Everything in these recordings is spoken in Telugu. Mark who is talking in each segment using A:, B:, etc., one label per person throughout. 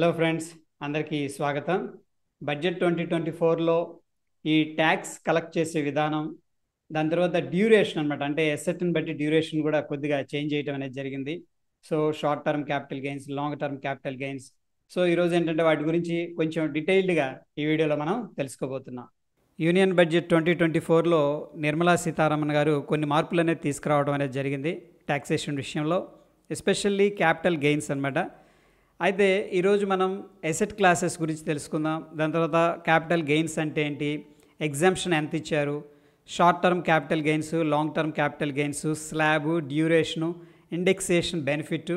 A: హలో ఫ్రెండ్స్, అందరికీ స్వాగతం. బడ్జెట్ 2024లో ఈ ట్యాక్స్ కలెక్ట్ చేసే విధానం, దాని తర్వాత డ్యూరేషన్ అనమాట, అంటే ఎసెట్ని బట్టి డ్యూరేషన్ కూడా కొద్దిగా చేంజ్ చేయడం అనేది జరిగింది. So short term capital gains, long term capital gains. So ఈరోజు ఏంటంటే వాటి గురించి కొంచెం డీటెయిల్డ్గా ఈ వీడియోలో మనం తెలుసుకోబోతున్నాం. యూనియన్ బడ్జెట్ 2024లో నిర్మలా సీతారామన్ గారు కొన్ని మార్పులు అనేది తీసుకురావడం అనేది జరిగింది ట్యాక్సేషన్ విషయంలో, ఎస్పెషల్లీ క్యాపిటల్ గెయిన్స్ అనమాట. అయితే ఈరోజు మనం ఎసెట్ క్లాసెస్ గురించి తెలుసుకుందాం. దాని తర్వాత క్యాపిటల్ గెయిన్స్ అంటే ఏంటి, ఎగ్జామ్షన్ ఎంత ఇచ్చారు, short term capital gains, long term capital gains, slab, duration, indexation benefit.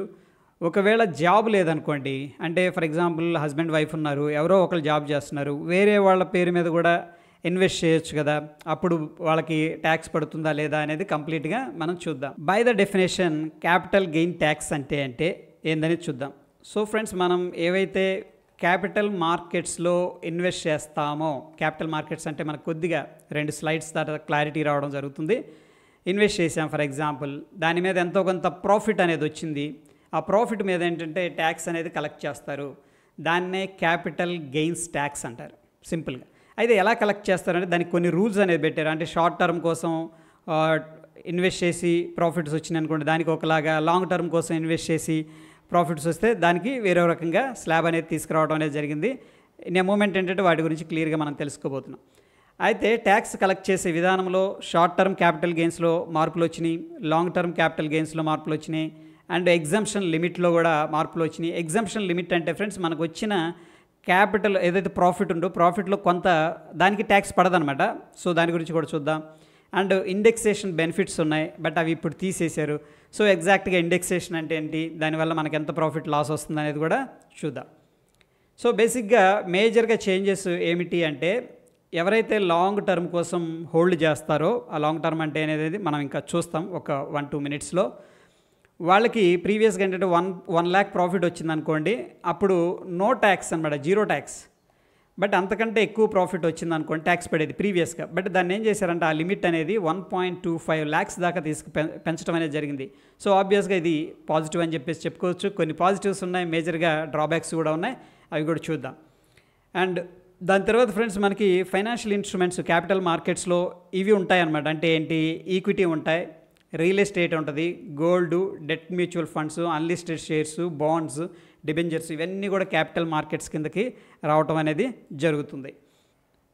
A: ఒకవేళ జాబ్ లేదనుకోండి, అంటే ఫర్ ఎగ్జాంపుల్ హస్బెండ్ వైఫ్ ఉన్నారు, ఎవరో ఒకరు జాబ్ చేస్తున్నారు, వేరే వాళ్ళ పేరు మీద కూడా ఇన్వెస్ట్ చేయొచ్చు కదా, అప్పుడు వాళ్ళకి ట్యాక్స్ పడుతుందా లేదా అనేది కంప్లీట్గా మనం చూద్దాం. By the definition capital gain tax అంటే ఏందని చూద్దాం. సో ఫ్రెండ్స్, మనం ఏవైతే క్యాపిటల్ మార్కెట్స్లో ఇన్వెస్ట్ చేస్తామో, క్యాపిటల్ మార్కెట్స్ అంటే మనకు కొద్దిగా 2 స్లైడ్స్ తర్వాత క్లారిటీ రావడం జరుగుతుంది. ఇన్వెస్ట్ చేసాం ఫర్ ఎగ్జాంపుల్, దాని మీద ఎంతో కొంత ప్రాఫిట్ అనేది వచ్చింది. ఆ ప్రాఫిట్ మీద ఏంటంటే ట్యాక్స్ అనేది కలెక్ట్ చేస్తారు. దాన్నే క్యాపిటల్ గెయిన్స్ ట్యాక్స్ అంటారు సింపుల్గా. అయితే ఎలా కలెక్ట్ చేస్తారంటే దానికి కొన్ని రూల్స్ అనేది పెట్టారు. అంటే షార్ట్ టర్మ్ కోసం ఇన్వెస్ట్ చేసి ప్రాఫిట్స్ వచ్చినాయి అనుకోండి, దానికి ఒకలాగా, లాంగ్ టర్మ్ కోసం ఇన్వెస్ట్ చేసి ప్రాఫిట్స్ వస్తే దానికి వేరే రకంగా స్లాబ్ అనేది తీసుకురావడం అనేది జరిగింది. ఇన్ ఎ మూమెంట్ ఏంటంటే వాటి గురించి క్లియర్గా మనం తెలుసుకోబోతున్నాం. అయితే ట్యాక్స్ కలెక్ట్ చేసే విధానంలో షార్ట్ టర్మ్ క్యాపిటల్ గెయిన్స్లో మార్పులు వచ్చినాయి, లాంగ్ టర్మ్ క్యాపిటల్ గెయిన్స్లో మార్పులు వచ్చినాయి, అండ్ ఎగ్జంప్షన్ లిమిట్లో కూడా మార్పులు వచ్చినాయి. ఎగ్జంప్షన్ లిమిట్ అంటే ఫ్రెండ్స్, మనకు వచ్చిన క్యాపిటల్ ఏదైతే ప్రాఫిట్ ఉందో ప్రాఫిట్లో కొంత దానికి ట్యాక్స్ పడదనమాట. సో దాని గురించి కూడా చూద్దాం. అండ్ ఇండెక్సేషన్ బెనిఫిట్స్ ఉన్నాయి, బట్ అవి ఇప్పుడు తీసేశారు. సో ఎగ్జాక్ట్గా ఇండెక్సేషన్ అంటే ఏంటి, దానివల్ల మనకు ఎంత ప్రాఫిట్ లాస్ వస్తుంది అనేది కూడా చూద్దాం. సో బేసిక్గా మేజర్గా చేంజెస్ ఏమిటి అంటే, ఎవరైతే లాంగ్ టర్మ్ కోసం హోల్డ్ చేస్తారో, ఆ లాంగ్ టర్మ్ అంటే అనేది మనం ఇంకా చూస్తాం ఒక 1-2 మినిట్స్లో. వాళ్ళకి ప్రీవియస్గా ఏంటంటే 1 lakh ప్రాఫిట్ వచ్చిందనుకోండి, అప్పుడు నో ట్యాక్స్ అనమాట, 0 ట్యాక్స్. బట్ అంతకంటే ఎక్కువ ప్రాఫిట్ వచ్చిందనుకోండి ట్యాక్స్ పడేది ప్రీవియస్గా. బట్ దాన్ని ఏం చేశారంటే ఆ లిమిట్ అనేది 1.25 lakhs దాకా పెంచడం అనేది జరిగింది. సో ఆబ్వియస్గా ఇది పాజిటివ్ అని చెప్పుకోవచ్చు. కొన్ని పాజిటివ్స్ ఉన్నాయి, మేజర్గా డ్రాబ్యాక్స్ కూడా ఉన్నాయి, అవి కూడా చూద్దాం. అండ్ దాని తర్వాత ఫ్రెండ్స్, మనకి ఫైనాన్షియల్ ఇన్స్ట్రుమెంట్స్ క్యాపిటల్ మార్కెట్స్లో ఇవి ఉంటాయన్నమాట. అంటే ఏంటి, ఈక్విటీ ఉంటాయి, రియల్ ఎస్టేట్ ఉంటుంది, gold, debt mutual funds, unlisted shares, bonds, debentures, ఇవన్నీ కూడా క్యాపిటల్ మార్కెట్స్ కిందకి రావటం అనేది జరుగుతుంది.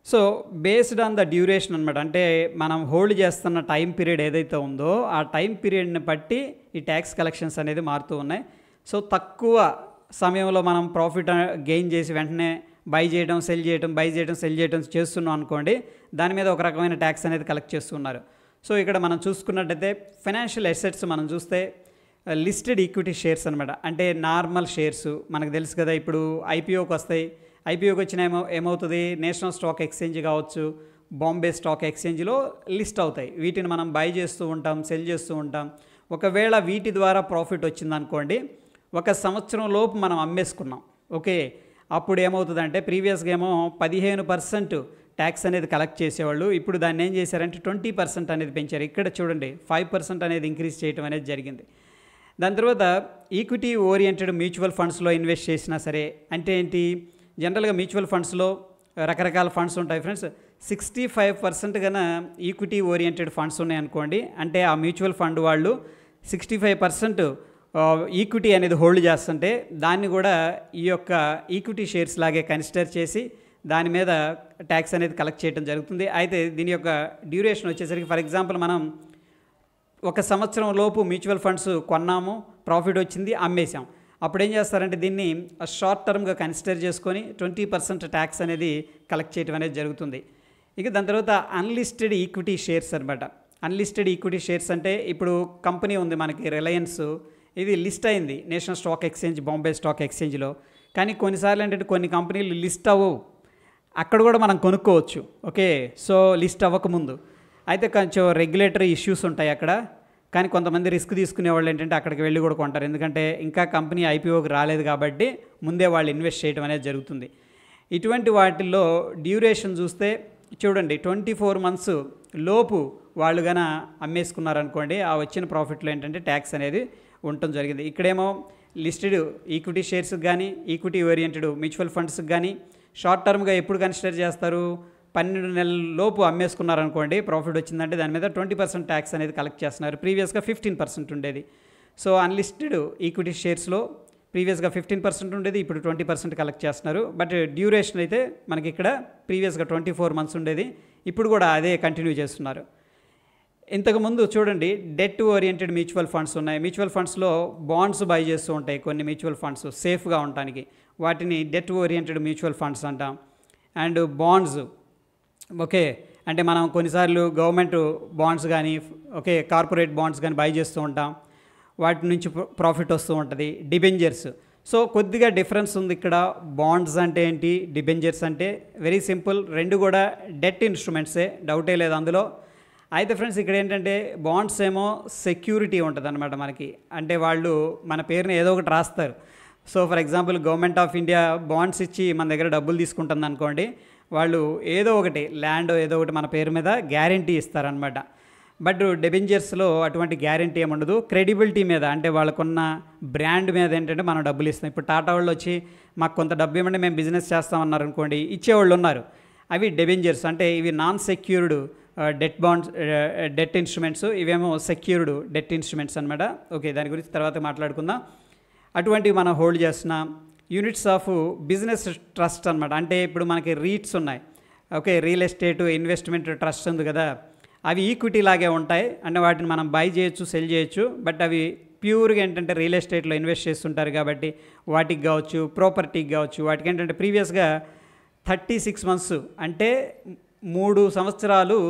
A: So based on the duration అనమాట, అంటే మనం హోల్డ్ చేస్తున్న టైం పీరియడ్ ఏదైతే ఉందో ఆ టైం పీరియడ్ని బట్టి ఈ ట్యాక్స్ కలెక్షన్స్ అనేది మారుతూ ఉన్నాయి. సో తక్కువ సమయంలో మనం ప్రాఫిట్ గెయిన్ చేసి వెంటనే బై చేయడం, సెల్ చేయడం, బై చేయడం, సెల్ చేయడం చేస్తున్నాం అనుకోండి, దాని మీద ఒక రకమైన ట్యాక్స్ అనేది కలెక్ట్ చేస్తున్నారు. సో ఇక్కడ మనం చూసుకున్నట్టయితే ఫైనాన్షియల్ అసెట్స్ మనం చూస్తే లిస్టెడ్ ఈక్విటీ షేర్స్ అనమాట, అంటే నార్మల్ షేర్స్ మనకు తెలుసు కదా, ఇప్పుడు ఐపీఓకి వస్తాయి. ఐపీఓకి వచ్చిన ఏమవుతుంది, నేషనల్ స్టాక్ ఎక్స్చేంజ్ కావచ్చు, బాంబే స్టాక్ ఎక్స్చేంజ్లో లిస్ట్ అవుతాయి. వీటిని మనం బై చేస్తూ ఉంటాం, సెల్ చేస్తూ ఉంటాం. ఒకవేళ వీటి ద్వారా ప్రాఫిట్ వచ్చిందనుకోండి, 1 సంవత్సరం లోపు మనం అమ్మేసుకున్నాం, ఓకే, అప్పుడు ఏమవుతుందంటే ప్రీవియస్గా ఏమో 15% ట్యాక్స్ అనేది కలెక్ట్ చేసేవాళ్ళు, ఇప్పుడు దాన్ని ఏం చేశారంటే 20% అనేది పెంచారు. ఇక్కడ చూడండి 5% అనేది ఇంక్రీజ్ చేయడం అనేది జరిగింది. దాని తర్వాత ఈక్విటీ ఓరియంటెడ్ మ్యూచువల్ ఫండ్స్లో ఇన్వెస్ట్ చేసినా సరే, అంటే ఏంటి, జనరల్గా మ్యూచువల్ ఫండ్స్లో రకరకాల ఫండ్స్ ఉంటాయి ఫ్రెండ్స్. 65% కన్నా ఈక్విటీ ఓరియంటెడ్ ఫండ్స్ ఉన్నాయనుకోండి, అంటే ఆ మ్యూచువల్ ఫండ్ వాళ్ళు 65% ఈక్విటీ అనేది హోల్డ్ చేస్తుంటే దాన్ని కూడా ఈ యొక్క ఈక్విటీ షేర్స్ లాగే కన్సిడర్ చేసి దాని మీద ట్యాక్స్ అనేది కలెక్ట్ చేయడం జరుగుతుంది. అయితే దీని యొక్క డ్యూరేషన్ వచ్చేసరికి, ఫర్ ఎగ్జాంపుల్ మనం 1 సంవత్సరం లోపు మ్యూచువల్ ఫండ్స్ కొన్నాము, ప్రాఫిట్ వచ్చింది, అమ్మేసాం, అప్పుడు ఏం చేస్తారంటే దీన్ని షార్ట్ టర్మ్గా కన్సిడర్ చేసుకొని 20% ట్యాక్స్ అనేది కలెక్ట్ చేయడం అనేది జరుగుతుంది. ఇక దాని తర్వాత అన్లిస్టెడ్ ఈక్విటీ షేర్స్ అనమాట. అన్లిస్టెడ్ ఈక్విటీ షేర్స్ అంటే, ఇప్పుడు కంపెనీ ఉంది మనకి రిలయన్స్, ఇది లిస్ట్ అయింది national stock exchange, Bombay stock ఎక్స్చేంజ్లో. కానీ కొన్నిసార్లు ఏంటంటే కొన్ని కంపెనీలు లిస్ట్ అవ్వవు, అక్కడ కూడా మనం కొనుక్కోవచ్చు, ఓకే. సో లిస్ట్ అవ్వకముందు అయితే కొంచెం రెగ్యులేటరీ ఇష్యూస్ ఉంటాయి అక్కడ, కానీ కొంతమంది రిస్క్ తీసుకునే వాళ్ళు ఏంటంటే అక్కడికి వెళ్ళి కూడా కొంటారు, ఎందుకంటే ఇంకా కంపెనీ ఐపీఓకి రాలేదు కాబట్టి ముందే వాళ్ళు ఇన్వెస్ట్ చేయడం అనేది జరుగుతుంది. ఇటువంటి వాటిల్లో డ్యూరేషన్ చూస్తే చూడండి, 24 months లోపు వాళ్ళు కన్నా అమ్మేసుకున్నారనుకోండి, ఆ వచ్చిన ప్రాఫిట్లో ఏంటంటే ట్యాక్స్ అనేది ఉండటం జరిగింది. ఇక్కడేమో లిస్టెడ్ ఈక్విటీ షేర్స్కి కానీ ఈక్విటీ ఓరియంటెడ్ మ్యూచువల్ ఫండ్స్కి కానీ షార్ట్ టర్మ్గా ఎప్పుడు కన్సిడర్ చేస్తారు? 12 నెలల లోపు అమ్మేసుకున్నారనుకోండి, ప్రాఫిట్ వచ్చిందంటే దాని మీద 20% ట్యాక్స్ అనేది కలెక్ట్ చేస్తున్నారు. ప్రీవియస్గా 15% ఉండేది. సో అన్లిస్టెడ్ ఈక్విటీ షేర్స్లో ప్రీవియస్గా 15% ఉండేది, ఇప్పుడు 20% కలెక్ట్ చేస్తున్నారు. బట్ డ్యూరేషన్ అయితే మనకి ఇక్కడ ప్రీవియస్గా 24 మంత్స్ ఉండేది, ఇప్పుడు కూడా అదే కంటిన్యూ చేస్తున్నారు. ఇంతకుముందు చూడండి, డెట్ ఓరియంటెడ్ మ్యూచువల్ ఫండ్స్ ఉన్నాయి. మ్యూచువల్ ఫండ్స్లో బాండ్స్ బై చేస్తూ ఉంటాయి కొన్ని మ్యూచువల్ ఫండ్స్ సేఫ్గా ఉండటానికి, వాటిని డెట్ ఓరియంటెడ్ మ్యూచువల్ ఫండ్స్ అంటాం. అండ్ బాండ్స్, ఓకే, అంటే మనం కొన్నిసార్లు గవర్నమెంట్ బాండ్స్ కానీ కార్పొరేట్ బాండ్స్ కానీ బై చేస్తూ ఉంటాం, వాటి నుంచి ప్రాఫిట్ వస్తూ ఉంటుంది. డిబెంజర్స్, సో కొద్దిగా డిఫరెన్స్ ఉంది ఇక్కడ. బాండ్స్ అంటే ఏంటి, డిబెంజర్స్ అంటే వెరీ సింపుల్, రెండు కూడా డెట్ ఇన్స్ట్రుమెంట్సే, డౌటే లేదు అందులో. అయితే ఫ్రెండ్స్ ఇక్కడ ఏంటంటే బాండ్స్ ఏమో సెక్యూరిటీ ఉంటుంది అనమాట మనకి, అంటే వాళ్ళు మన పేరుని ఏదో ఒకటి రాస్తారు. So for example government of India bonds ఇచ్చి మన దగ్గర డబ్బులు తీసుకుంటుంది అనుకోండి, వాళ్ళు ఏదో ఒకటి ల్యాండ్ ఏదో ఒకటి మన పేరు మీద గ్యారంటీ ఇస్తారనమాట. బట్ డిబెంజర్స్లో అటువంటి గ్యారంటీ ఏమి ఉండదు, క్రెడిబిలిటీ మీద, అంటే వాళ్ళకున్న బ్రాండ్ మీద ఏంటంటే మనం డబ్బులు ఇస్తాం. ఇప్పుడు టాటా వాళ్ళు వచ్చి మాకు కొంత డబ్బు ఇవ్వండి మేము బిజినెస్ చేస్తామన్నారు అనుకోండి, ఇచ్చేవాళ్ళు ఉన్నారు. అవి డిబెంజర్స్, అంటే ఇవి non secured debt bonds, debt instruments, ఇవేమో సెక్యూర్డ్ డెట్ ఇన్స్ట్రుమెంట్స్ అనమాట. ఓకే, దాని గురించి తర్వాత మాట్లాడుకుందాం. అటువంటివి మనం హోల్డ్ చేస్తున్నాం. యూనిట్స్ ఆఫ్ బిజినెస్ ట్రస్ట్ అనమాట, అంటే ఇప్పుడు మనకి రీట్స్ ఉన్నాయి, okay, real estate investment trust ఉంది కదా, అవి ఈక్విటీ లాగే ఉంటాయి, అంటే వాటిని మనం బై చేయొచ్చు, సెల్ చేయొచ్చు. బట్ అవి ప్యూర్గా ఏంటంటే రియల్ ఎస్టేట్లో ఇన్వెస్ట్ చేస్తుంటారు కాబట్టి వాటికి కావచ్చు, ప్రాపర్టీకి కావచ్చు, వాటికి ఏంటంటే ప్రీవియస్గా 36 మంత్స్ అంటే 3 సంవత్సరాలు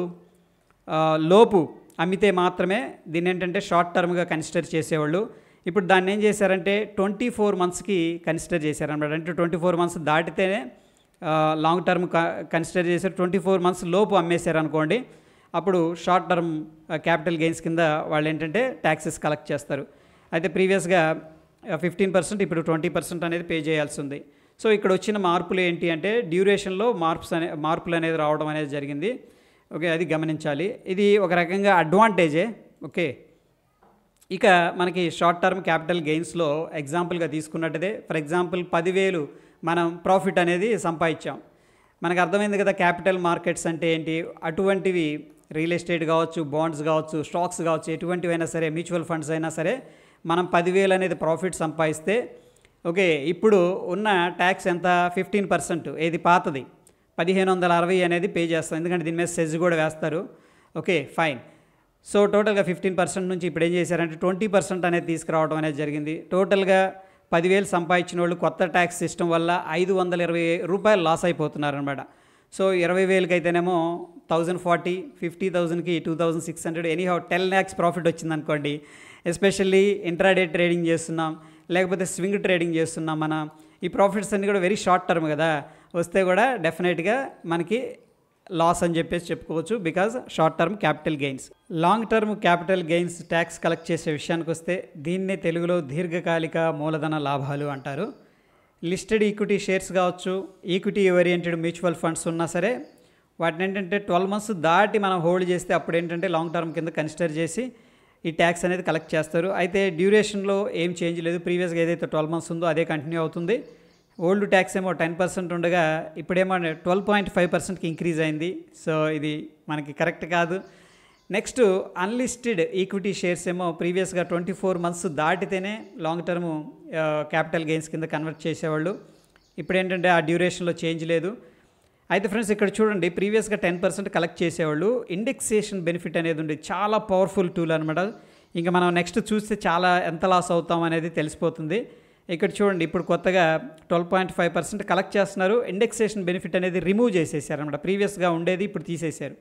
A: లోపు అమ్మితే మాత్రమే దీన్ని ఏంటంటే షార్ట్ టర్మ్గా కన్సిడర్ చేసేవాళ్ళు. ఇప్పుడు దాన్ని ఏం చేశారంటే 24 మంత్స్కి కన్సిడర్ చేశారన్నమాట. అంటే 24 మంత్స్ దాటితేనే లాంగ్ టర్మ్ కన్సిడర్ చేశారు. 24 మంత్స్ లోపు అమ్మేశారు అనుకోండి, అప్పుడు షార్ట్ టర్మ్ క్యాపిటల్ గెయిన్స్ కింద వాళ్ళు ఏంటంటే ట్యాక్సెస్ కలెక్ట్ చేస్తారు. అయితే ప్రీవియస్గా 15%, ఇప్పుడు 20% అనేది పే చేయాల్సి ఉంది. సో ఇక్కడ వచ్చిన మార్పులు ఏంటి అంటే డ్యూరేషన్లో మార్పులు అనేది రావడం అనేది జరిగింది. ఓకే, అది గమనించాలి. ఇది ఒక రకంగా అడ్వాంటేజే. ఓకే, ఇక మనకి షార్ట్ టర్మ్ క్యాపిటల్ గెయిన్స్లో ఎగ్జాంపుల్గా తీసుకున్నట్టుదే, ఫర్ ఎగ్జాంపుల్ 10,000 మనం ప్రాఫిట్ అనేది సంపాదించాం. మనకు అర్థమైంది కదా క్యాపిటల్ మార్కెట్స్ అంటే ఏంటి. అటువంటివి రియల్ ఎస్టేట్ కావచ్చు, బాండ్స్ కావచ్చు, స్టాక్స్ కావచ్చు, ఎటువంటివైనా సరే, మ్యూచువల్ ఫండ్స్ అయినా సరే, మనం 10,000 అనేది ప్రాఫిట్ సంపాదిస్తే, ఓకే, ఇప్పుడు ఉన్న ట్యాక్స్ ఎంత, 15%, ఏది పాతది 1560 అనేది పే చేస్తాం, ఎందుకంటే దీని మీద సెజ్ కూడా వేస్తారు. Okay, fine. సో టోటల్గా 15% నుంచి ఇప్పుడు ఏం చేశారంటే 20% అనేది తీసుకురావడం అనేది జరిగింది. టోటల్గా 10,000 సంపాదించిన వాళ్ళు కొత్త ట్యాక్స్ సిస్టమ్ వల్ల 520 రూపాయలు లాస్ అయిపోతున్నారనమాట. సో 20,000కి అయితేనేమో 1040, 50,000కి 2600, ఎనీహౌ 10 lakhs ప్రాఫిట్ వచ్చిందనుకోండి. ఎస్పెషల్లీ ఇంట్రాడే ట్రేడింగ్ చేస్తున్నాం, లేకపోతే స్వింగ్ ట్రేడింగ్ చేస్తున్నాం, మన ఈ ప్రాఫిట్స్ అన్నీ కూడా వెరీ షార్ట్ టర్మ్ కదా, వస్తే కూడా డెఫినెట్గా మనకి లాస్ అని చెప్పేసి చెప్పుకోవచ్చు, because short term capital gains. Long term capital gains tax collect చేసే విషయానికి వస్తే దీన్నే తెలుగులో దీర్ఘకాలిక మూలధన లాభాలు అంటారు. లిస్టెడ్ ఈక్విటీ షేర్స్ కావచ్చు, ఈక్విటీ ఓరియంటెడ్ మ్యూచువల్ ఫండ్స్ ఉన్నా సరే, వాటిని ఏంటంటే 12 మంత్స్ దాటి మనం హోల్డ్ చేస్తే అప్పుడు ఏంటంటే లాంగ్ టర్మ్ కింద కన్సిడర్ చేసి ఈ ట్యాక్స్ అనేది కలెక్ట్ చేస్తారు. అయితే డ్యూరేషన్లో ఏం చేంజ్ లేదు, ప్రీవియస్గా ఏదైతే 12 మంత్స్ ఉందో అదే కంటిన్యూ అవుతుంది. ఓల్డ్ ట్యాక్స్ ఏమో 10% ఉండగా ఇప్పుడేమో 12.5%కి ఇంక్రీజ్ అయింది. సో ఇది మనకి కరెక్ట్ కాదు. నెక్స్ట్ అన్లిస్టెడ్ ఈక్విటీ షేర్స్ ఏమో ప్రీవియస్గా 24 మంత్స్ దాటితేనే లాంగ్ టర్మ్ క్యాపిటల్ గెయిన్స్ కింద కన్వర్ట్ చేసేవాళ్ళు. ఇప్పుడు ఏంటంటే ఆ డ్యూరేషన్లో చేంజ్ లేదు. అయితే ఫ్రెండ్స్ ఇక్కడ చూడండి, ప్రీవియస్గా 10% కలెక్ట్ చేసేవాళ్ళు, ఇండెక్సేషన్ బెనిఫిట్ అనేది ఉంది, చాలా పవర్ఫుల్ టూల్ అనమాట. ఇంకా మనం నెక్స్ట్ చూస్తే చాలా ఎంత లాస్ అవుతాం అనేది తెలిసిపోతుంది. ఇక్కడ చూడండి, ఇప్పుడు కొత్తగా 12.5% కలెక్ట్ చేస్తున్నారు. ఇండెక్సేషన్ బెనిఫిట్ అనేది రిమూవ్ చేసేసారు అనమాట, ప్రీవియస్గా ఉండేది ఇప్పుడు తీసేశారు.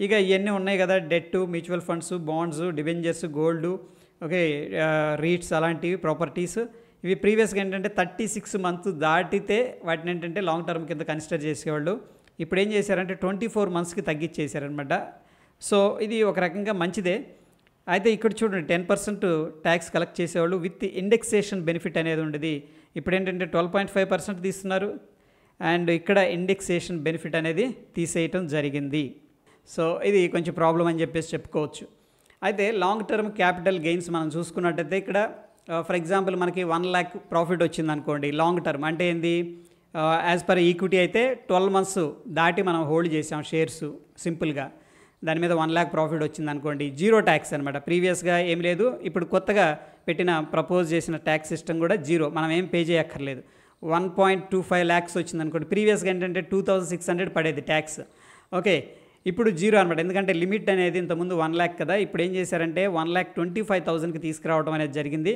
A: ఇక ఇవన్నీ ఉన్నాయి కదా, debt, mutual funds, bonds, debentures, gold, okay, REITs, అలాంటివి ప్రాపర్టీస్, ఇవి ప్రీవియస్గా ఏంటంటే 36 మంత్స్ దాటితే వాటిని ఏంటంటే లాంగ్ టర్మ్ కింద కన్సిడర్ చేసేవాళ్ళు. ఇప్పుడు ఏం చేశారంటే 24 మంత్స్కి తగ్గించేశారనమాట. సో ఇది ఒక రకంగా మంచిదే. అయితే ఇక్కడ చూడండి, 10% ట్యాక్స్ కలెక్ట్ చేసేవాళ్ళు విత్ ఇండెక్సేషన్ బెనిఫిట్ అనేది ఉండేది. ఇప్పుడు ఏంటంటే 12.5% తీస్తున్నారు, అండ్ ఇక్కడ ఇండెక్సేషన్ బెనిఫిట్ అనేది తీసేయటం జరిగింది. సో ఇది కొంచెం ప్రాబ్లం అని చెప్పేసి చెప్పుకోవచ్చు. అయితే లాంగ్ టర్మ్ క్యాపిటల్ గెయిన్స్ మనం చూసుకున్నట్టయితే ఇక్కడ ఫర్ ఎగ్జాంపుల్ మనకి 1 lakh ప్రాఫిట్ వచ్చింది అనుకోండి, లాంగ్ టర్మ్ అంటే ఏంది, యాజ్ పర్ ఈక్విటీ అయితే 12 months దాటి మనం హోల్డ్ చేసాం షేర్స్ సింపుల్గా, దాని మీద 1 lakh ప్రాఫిట్ వచ్చింది అనుకోండి, జీరో ట్యాక్స్ అనమాట. ప్రీవియస్గా ఏం లేదు, ఇప్పుడు కొత్తగా పెట్టిన ప్రపోజ్ చేసిన ట్యాక్స్ సిస్టమ్ కూడా జీరో, మనం ఏం పే చేయక్కర్లేదు. 1.25 lakhs వచ్చింది అనుకోండి, ప్రీవియస్గా ఏంటంటే 2600 పడేది ట్యాక్స్. ఓకే, ఇప్పుడు జీరో అనమాట, ఎందుకంటే లిమిట్ అనేది ఇంతకుముందు 1 lakh కదా, ఇప్పుడు ఏం చేశారంటే 1,25,000కి తీసుకురావడం అనేది జరిగింది.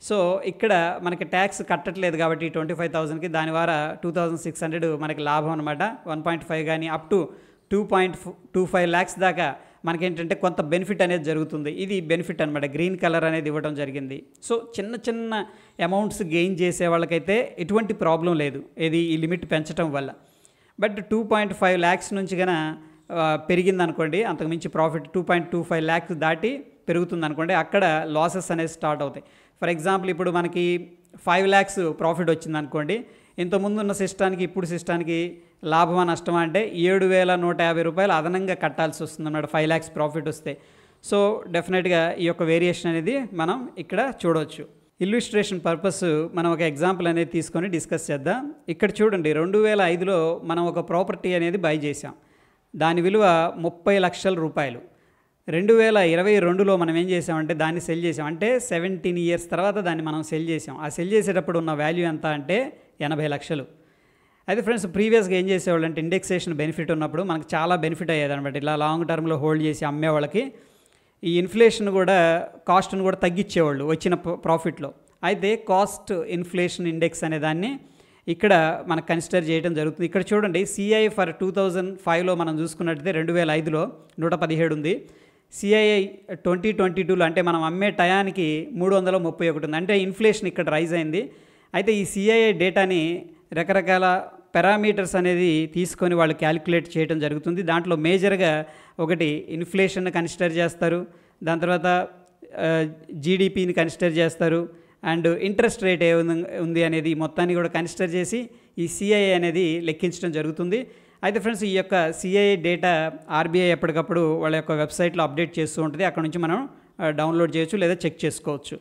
A: సో ఇక్కడ మనకి ట్యాక్స్ కట్టట్లేదు కాబట్టి 25,000కి, దాని ద్వారా 2,600 మనకి లాభం అనమాట. 1.5 కానీ అప్ టు 2.25 lakhs దాకా మనకేంటంటే కొంత బెనిఫిట్ అనేది జరుగుతుంది. ఇది బెనిఫిట్ అనమాట, గ్రీన్ కలర్ అనేది ఇవ్వడం జరిగింది. సో చిన్న చిన్న అమౌంట్స్ గెయిన్ చేసే వాళ్ళకైతే ఎటువంటి ప్రాబ్లం లేదు ఇది ఈ లిమిట్ పెంచడం వల్ల. బట్ 2.5 lakhs నుంచి కన్నా పెరిగింది అనుకోండి, అంతకుమించి ప్రాఫిట్ 2.25 lakhs దాటి పెరుగుతుంది అనుకోండి, అక్కడ లాసెస్ అనేది స్టార్ట్ అవుతాయి. ఫర్ ఎగ్జాంపుల్ ఇప్పుడు మనకి 5 lakhs ప్రాఫిట్ వచ్చింది అనుకోండి, ఇంతకుముందు ఉన్న సిస్టానికి ఇప్పుడు సిస్టానికి లాభమా నష్టమా అంటే 7,150 రూపాయలు అదనంగా కట్టాల్సి వస్తుంది అన్నమాట 5 lakhs ప్రాఫిట్ వస్తే. సో డెఫినెట్గా ఈ యొక్క వేరియేషన్ అనేది మనం ఇక్కడ చూడవచ్చు. ఇల్లుస్ట్రేషన్ పర్పస్ మనం ఒక ఎగ్జాంపుల్ అనేది తీసుకొని డిస్కస్ చేద్దాం. ఇక్కడ చూడండి, 2005లో మనం ఒక ప్రాపర్టీ అనేది బై చేసాం, దాని విలువ 30 లక్షల రూపాయలు. 2022లో మనం ఏం చేసామంటే దాన్ని సెల్ చేసాం, అంటే 17 years తర్వాత దాన్ని మనం సెల్ చేసాం. ఆ సెల్ చేసేటప్పుడు ఉన్న వాల్యూ ఎంత అంటే 80 లక్షలు. అయితే ఫ్రెండ్స్, ప్రీవియస్గా ఏం చేసేవాళ్ళు అంటే ఇండెక్సేషన్ బెనిఫిట్ ఉన్నప్పుడు మనకు చాలా బెనిఫిట్ అయ్యేది అనమాట. ఇలా లాంగ్ టర్మ్లో హోల్డ్ చేసి అమ్మే వాళ్ళకి ఈ ఇన్ఫ్లేషన్ కూడా కాస్ట్ను కూడా తగ్గించేవాళ్ళు వచ్చిన ప్రాఫిట్లో. అయితే కాస్ట్ ఇన్ఫ్లేషన్ ఇండెక్స్ అనే దాన్ని ఇక్కడ మనకు కన్సిడర్ చేయడం జరుగుతుంది. ఇక్కడ చూడండి, సిఐ ఫర్ 2005లో మనం చూసుకున్నట్టయితే 2005లో 117 ఉంది. సిఐఐ 2022లో అంటే మనం అమ్మే టయానికి 331 ఉంది, అంటే ఇన్ఫ్లేషన్ ఇక్కడ రైజ్ అయింది. అయితే ఈ సిఐఐ డేటాని రకరకాల పారామీటర్స్ అనేది తీసుకొని వాళ్ళు క్యాలిక్యులేట్ చేయడం జరుగుతుంది. దాంట్లో మేజర్గా ఒకటి ఇన్ఫ్లేషన్ కన్సిడర్ చేస్తారు, దాని తర్వాత జీడిపిని కన్సిడర్ చేస్తారు, అండ్ ఇంట్రెస్ట్ రేట్ ఏ ఉంది అనేది మొత్తాన్ని కూడా కన్సిడర్ చేసి ఈ సిఐఐ అనేది లెక్కించడం జరుగుతుంది. అయితే ఫ్రెండ్స్, ఈ యొక్క సిఐఐ డేటా ఆర్బీఐ ఎప్పటికప్పుడు వాళ్ళ యొక్క వెబ్సైట్లో అప్డేట్ చేస్తూ ఉంటుంది, అక్కడ నుంచి మనం డౌన్లోడ్ చేయొచ్చు లేదా చెక్ చేసుకోవచ్చు.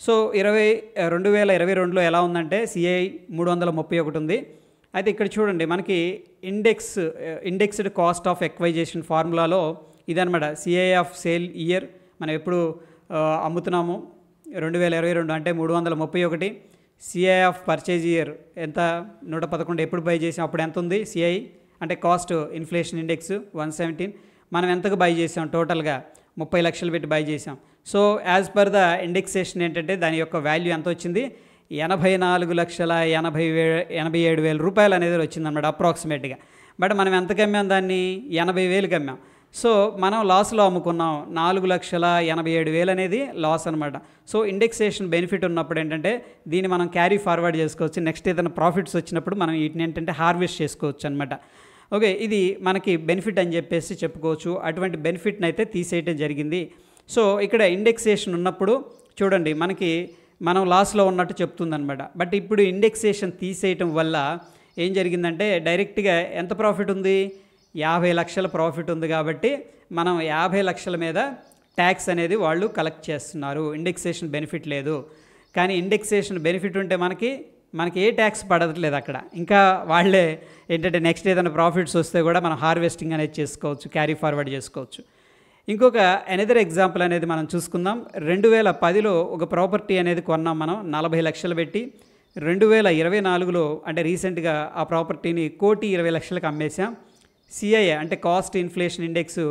A: సో 2022లో ఎలా ఉందంటే సిఐఐ 331 ఉంది. అయితే ఇక్కడ చూడండి, మనకి ఇండెక్స్డ్ కాస్ట్ ఆఫ్ ఎక్వైజేషన్ ఫార్ములాలో ఇదనమాట సిఐఐ ఆఫ్ సేల్ ఇయర్ మనం ఎప్పుడు అమ్ముతున్నాము 2022 అంటే 331. సిఐఐ ఆఫ్ పర్చేజ్ ఇయర్ ఎంత 111 ఎప్పుడు బై చేసాం అప్పుడు ఎంత ఉంది సిఐఐ అంటే కాస్ట్ ఇన్ఫ్లేషన్ ఇండెక్స్ 117. మనం ఎంతకు బై చేసాం టోటల్గా 30 లక్షలు పెట్టి బై చేసాం. So as per the indexation ఏంటంటే దాని యొక్క వాల్యూ ఎంత వచ్చింది, 84,87,000 రూపాయలు అనేది వచ్చిందన్నమాట అప్రాక్సిమేట్గా. బట్ మనం ఎంతకు అమ్మాం దాన్ని, 80,000కి అమ్మాం. సో మనం లాస్లో అమ్ముకున్నాం, 4,87,000 అనేది లాస్ అనమాట. సో ఇండెక్సేషన్ బెనిఫిట్ ఉన్నప్పుడు ఏంటంటే దీన్ని మనం క్యారీ ఫార్వర్డ్ చేసుకోవచ్చు, నెక్స్ట్ ఏదైనా ప్రాఫిట్స్ వచ్చినప్పుడు మనం వీటిని ఏంటంటే హార్వెస్ట్ చేసుకోవచ్చు అనమాట. ఓకే, ఇది మనకి బెనిఫిట్ అని చెప్పేసి చెప్పుకోవచ్చు. అటువంటి బెనిఫిట్ని అయితే తీసేయటం జరిగింది. సో ఇక్కడ ఇండెక్సేషన్ ఉన్నప్పుడు చూడండి, మనం లాస్లో ఉన్నట్టు చెప్తుందనమాట. బట్ ఇప్పుడు ఇండెక్సేషన్ తీసేయటం వల్ల ఏం జరిగిందంటే డైరెక్ట్గా ఎంత ప్రాఫిట్ ఉంది, 50 లక్షల ప్రాఫిట్ ఉంది కాబట్టి మనం 50 లక్షల మీద ట్యాక్స్ అనేది వాళ్ళు కలెక్ట్ చేస్తున్నారు, ఇండెక్సేషన్ బెనిఫిట్ లేదు. కానీ ఇండెక్సేషన్ బెనిఫిట్ ఉంటే మనకి ఏ ట్యాక్స్ పడట్లేదు అక్కడ. ఇంకా వాళ్ళే ఏంటంటే నెక్స్ట్ ఏదైనా ప్రాఫిట్స్ వస్తే కూడా మనం హార్వెస్టింగ్ అనేది చేసుకోవచ్చు, క్యారీ ఫార్వర్డ్ చేసుకోవచ్చు. ఇంకొక అనదర్ ఎగ్జాంపుల్ అనేది మనం చూసుకుందాం. 2010లో ఒక ప్రాపర్టీ అనేది కొన్నాం మనం 40 లక్షలు పెట్టి. 2024లో అంటే రీసెంట్గా ఆ ప్రాపర్టీని 1,20,00,000కి అమ్మేసాం. సిఐఏ అంటే కాస్ట్ ఇన్ఫ్లేషన్ ఇండెక్స్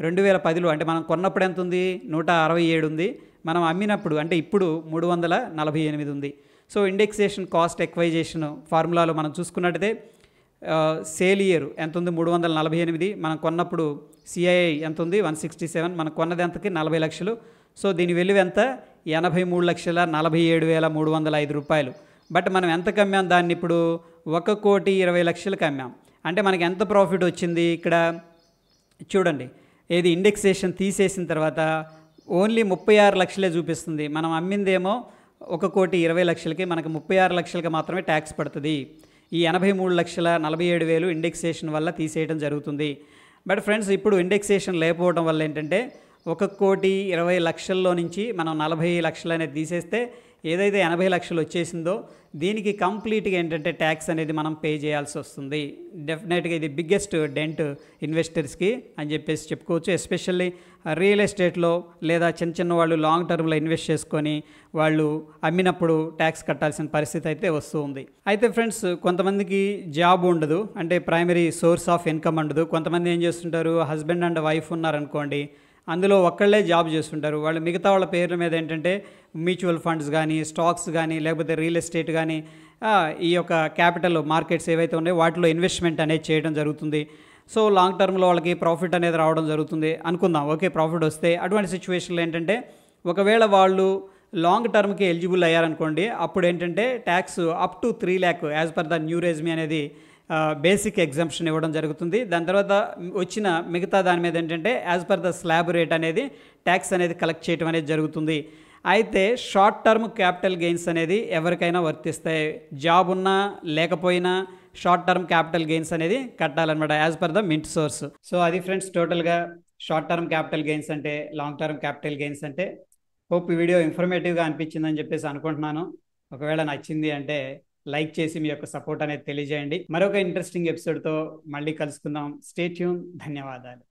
A: 2010లో అంటే మనం కొన్నప్పుడు ఎంత ఉంది, 167 ఉంది. మనం అమ్మినప్పుడు అంటే ఇప్పుడు 348 ఉంది. సో ఇండెక్సేషన్ కాస్ట్ ఎక్వైజేషన్ ఫార్ములాలో మనం చూసుకున్నట్టయితే సేల్ ఇయర్ ఎంత ఉంది, 348. మనం కొన్నప్పుడు సిఐఐ ఎంత ఉంది, 167. మనం కొన్నది ఎంతకి, 40 లక్షలు. సో దీని విలువ ఎంత, 83,47,305 రూపాయలు. బట్ మనం ఎంతకు అమ్మాం దాన్ని, ఇప్పుడు 1,20,00,000కి అమ్మాం. అంటే మనకి ఎంత ప్రాఫిట్ వచ్చింది ఇక్కడ చూడండి. ఏది ఇండెక్సేషన్ తీసేసిన తర్వాత ఓన్లీ 36 లక్షలే చూపిస్తుంది. మనం అమ్మిందేమో 1,20,00,000కి, మనకు 36 లక్షలకి మాత్రమే ట్యాక్స్ పడుతుంది. ఈ 83,47,000 ఇండెక్సేషన్ వల్ల తీసేయడం జరుగుతుంది. బట్ ఫ్రెండ్స్, ఇప్పుడు ఇండెక్సేషన్ లేకపోవడం వల్ల ఏంటంటే 1,20,00,000లో నుంచి మనం 40 లక్షలు అనేది తీసేస్తే ఏదైతే 80 లక్షలు వచ్చేసిందో దీనికి కంప్లీట్గా ఏంటంటే ట్యాక్స్ అనేది మనం పే చేయాల్సి వస్తుంది. డెఫినెట్గా ఇది బిగ్గెస్ట్ డెంట్ ఇన్వెస్టర్స్కి అని చెప్పేసి చెప్పుకోవచ్చు. ఎస్పెషల్లీ రియల్ ఎస్టేట్లో లేదా చిన్న చిన్న వాళ్ళు లాంగ్ టర్మ్లో ఇన్వెస్ట్ చేసుకొని వాళ్ళు అమ్మినప్పుడు ట్యాక్స్ కట్టాల్సిన పరిస్థితి అయితే వస్తూ ఉంది. అయితే ఫ్రెండ్స్, కొంతమందికి జాబ్ ఉండదు, అంటే ప్రైమరీ సోర్స్ ఆఫ్ ఇన్కమ్ ఉండదు. కొంతమంది ఏం చేస్తుంటారు, హస్బెండ్ అండ్ వైఫ్ ఉన్నారనుకోండి, అందులో ఒక్కళ్ళే జాబ్ చేస్తుంటారు. వాళ్ళు మిగతా వాళ్ళ పేర్ల మీద ఏంటంటే మ్యూచువల్ ఫండ్స్ కానీ, స్టాక్స్ కానీ, లేకపోతే రియల్ ఎస్టేట్ కానీ, ఈ యొక్క క్యాపిటల్ మార్కెట్స్ ఏవైతే ఉన్నాయో వాటిలో ఇన్వెస్ట్మెంట్ అనేది చేయడం జరుగుతుంది. సో లాంగ్ టర్మ్లో వాళ్ళకి ప్రాఫిట్ అనేది రావడం జరుగుతుంది అనుకుందాం. ఓకే, ప్రాఫిట్ వస్తే అటువంటి సిచ్యువేషన్లో ఏంటంటే ఒకవేళ వాళ్ళు లాంగ్ టర్మ్కి ఎలిజిబుల్ అయ్యారనుకోండి, అప్పుడు ఏంటంటే tax up to 3 lakh as per the new regime అనేది బేసిక్ ఎగ్జంప్షన్ ఇవ్వడం జరుగుతుంది. దాని తర్వాత వచ్చిన మిగతా దాని మీద ఏంటంటే as per the slab rate అనేది ట్యాక్స్ అనేది కలెక్ట్ చేయడం అనేది జరుగుతుంది. అయితే షార్ట్ టర్మ్ క్యాపిటల్ గెయిన్స్ అనేది ఎవరికైనా వర్తిస్తాయి. జాబ్ ఉన్నా లేకపోయినా షార్ట్ టర్మ్ క్యాపిటల్ గెయిన్స్ అనేది కట్టాలన్నమాట as per the Mint source. So అది ఫ్రెండ్స్ టోటల్గా షార్ట్ టర్మ్ క్యాపిటల్ గెయిన్స్ అంటే, లాంగ్ టర్మ్ క్యాపిటల్ గెయిన్స్ అంటే. హోప్ ఈ వీడియో ఇన్ఫర్మేటివ్గా అనిపించిందని చెప్పేసి అనుకుంటున్నాను. ఒకవేళ నచ్చింది అంటే లైక్ చేసి మీ యొక్క సపోర్ట్ అనేది తెలియజేయండి. మరొక ఇంట్రెస్టింగ్ ఎపిసోడ్తో మళ్ళీ కలుసుకుందాం. Stay tune. ధన్యవాదాలు.